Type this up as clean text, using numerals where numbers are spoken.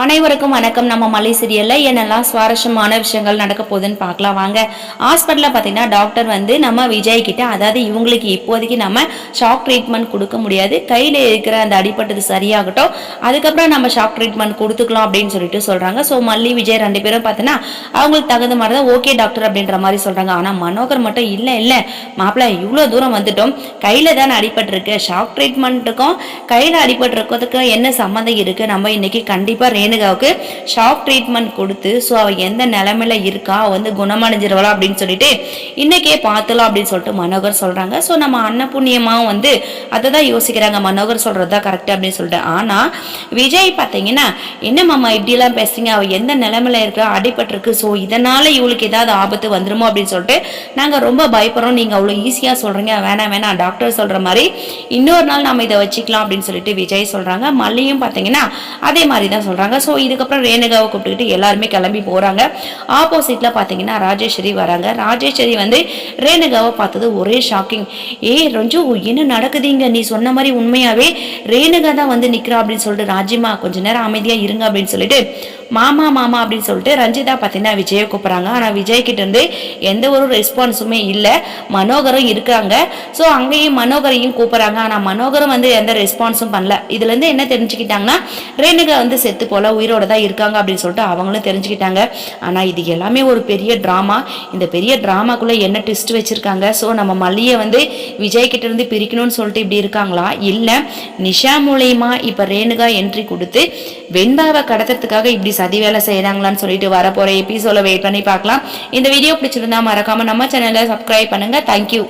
அனைவருக்கும் வணக்கம். நம்ம மலை சீரியல்ல என்னெல்லாம் சுவாரஸ்யமான விஷயங்கள் நடக்க போகுதுன்னு பார்க்கலாம் வாங்க. ஹாஸ்பிட்டலில் பார்த்தீங்கன்னா டாக்டர் நம்ம விஜய் கிட்ட, அதாவது இவங்களுக்கு இப்போதைக்கு நம்ம ஷாக் ட்ரீட்மெண்ட் கொடுக்க முடியாது, கையில் இருக்கிற அந்த அடிப்பட்டது சரியாகட்டும், அதுக்கப்புறம் நம்ம ஷாக் ட்ரீட்மெண்ட் கொடுத்துக்கலாம் அப்படின்னு சொல்லிட்டு சொல்றாங்க. ஸோ மல்லி விஜய் ரெண்டு பேரும் பார்த்தீங்கன்னா அவங்களுக்கு தகுந்த மாதிரி தான் ஓகே டாக்டர் அப்படின்ற மாதிரி சொல்றாங்க. ஆனால் மனோகர் மட்டும் இல்லை மாப்பிள்ள இவ்வளோ தூரம் வந்துட்டோம், கையில் தானே அடிபட்டிருக்கு, ஷாக் ட்ரீட்மெண்ட்டுக்கும் கையில் அடிபட்டிருக்கிறதுக்கும் என்ன சம்மந்தம் இருக்குது, நம்ம இன்னைக்கு கண்டிப்பாக ரேணுகாவுக்கு ஷாக் ட்ரீட்மெண்ட் கொடுத்து ஸோ அவள் எந்த நிலைமையில இருக்கா, குணமடைஞ்சிருவா அப்படின்னு சொல்லிட்டு இன்னைக்கே பார்த்தலாம் அப்படின்னு சொல்லிட்டு மனோகர் சொல்றாங்க. ஸோ நம்ம அன்னபுண்ணியமாவும் அதை தான் யோசிக்கிறாங்க, மனோகர் சொல்றதா கரெக்ட் அப்படின்னு சொல்லிட்டு. ஆனா விஜய் பார்த்தீங்கன்னா என்ன மாமா இப்படிலாம் பேசுறீங்க, அவள் எந்த நிலைமையில இருக்கா, அடிபட்டிருக்கு, ஸோ இதனால இவளுக்கு ஏதாவது ஆபத்து வந்துருமோ அப்படின்னு சொல்லிட்டு நாங்கள் ரொம்ப பயப்படுறோம், நீங்க அவ்வளோ ஈஸியாக சொல்றீங்க, வேணாம் டாக்டர் சொல்ற மாதிரி இன்னொரு நாள் நம்ம இதை வச்சுக்கலாம் அப்படின்னு சொல்லிட்டு விஜய் சொல்றாங்க. மல்லியும் பார்த்தீங்கன்னா அதே மாதிரி தான் சொல்றாங்க. ஸோ இதுக்கப்புறம் ரேணுகாவை கூப்பிட்டுக்கிட்டு எல்லாருமே கிளம்பி போறாங்க. ஆப்போசிட்ல பார்த்தீங்கன்னா ராஜேஸ்வரி வராங்க. ராஜேஸ்வரி ரேணுகாவை பார்த்தது ஒரே ஷாக்கிங். ரஞ்சு என்ன நடக்குதுங்க, நீ சொன்ன மாதிரி உண்மையாவே ரேணுகா தான் நிக்கிறா அப்படின்னு சொல்லிட்டு, ராஜிமா கொஞ்ச நேரம் அமைதியா இருங்க அப்படின்னு சொல்லிட்டு மாமா அப்படின்னு சொல்லிட்டு ரஞ்சிதா பார்த்தீங்கன்னா விஜயை கூப்பிட்றாங்க. ஆனால் விஜய் கிட்ட இருந்து எந்த ஒரு ரெஸ்பான்ஸுமே இல்லை. மனோகரும் இருக்காங்க. ஸோ அங்கேயும் மனோகரையும் கூப்பிட்றாங்க. ஆனால் மனோகரும் எந்த ரெஸ்பான்ஸும் பண்ணல. இதுலேருந்து என்ன தெரிஞ்சுக்கிட்டாங்கன்னா ரேணுகா செத்து போல உயிரோட தான் இருக்காங்க அப்படின்னு சொல்லிட்டு அவங்களும் தெரிஞ்சுக்கிட்டாங்க. ஆனால் இது எல்லாமே ஒரு பெரிய ட்ராமா. இந்த பெரிய ட்ராமாக்குள்ளே என்ன ட்விஸ்ட் வச்சிருக்காங்க, ஸோ நம்ம மல்லியை விஜய் கிட்ட இருந்து பிரிக்கணும்னு சொல்லிட்டு இப்படி இருக்காங்களா, இல்லை நிஷா மூலியமா இப்போ ரேணுகா என்ட்ரி கொடுத்து வெண்பாவை கடத்துறதுக்காக இப்படி சதி வேலை செய்யறாங்களான்னு சொல்லிட்டு வரப்போற எபிசோட வெயிட் பண்ணி பார்க்கலாம். இந்த வீடியோ பிடிச்சிருந்தா மறக்காம நம்ம சேனலை சப்ஸ்கிரைப் பண்ணுங்க. தேங்க்யூ.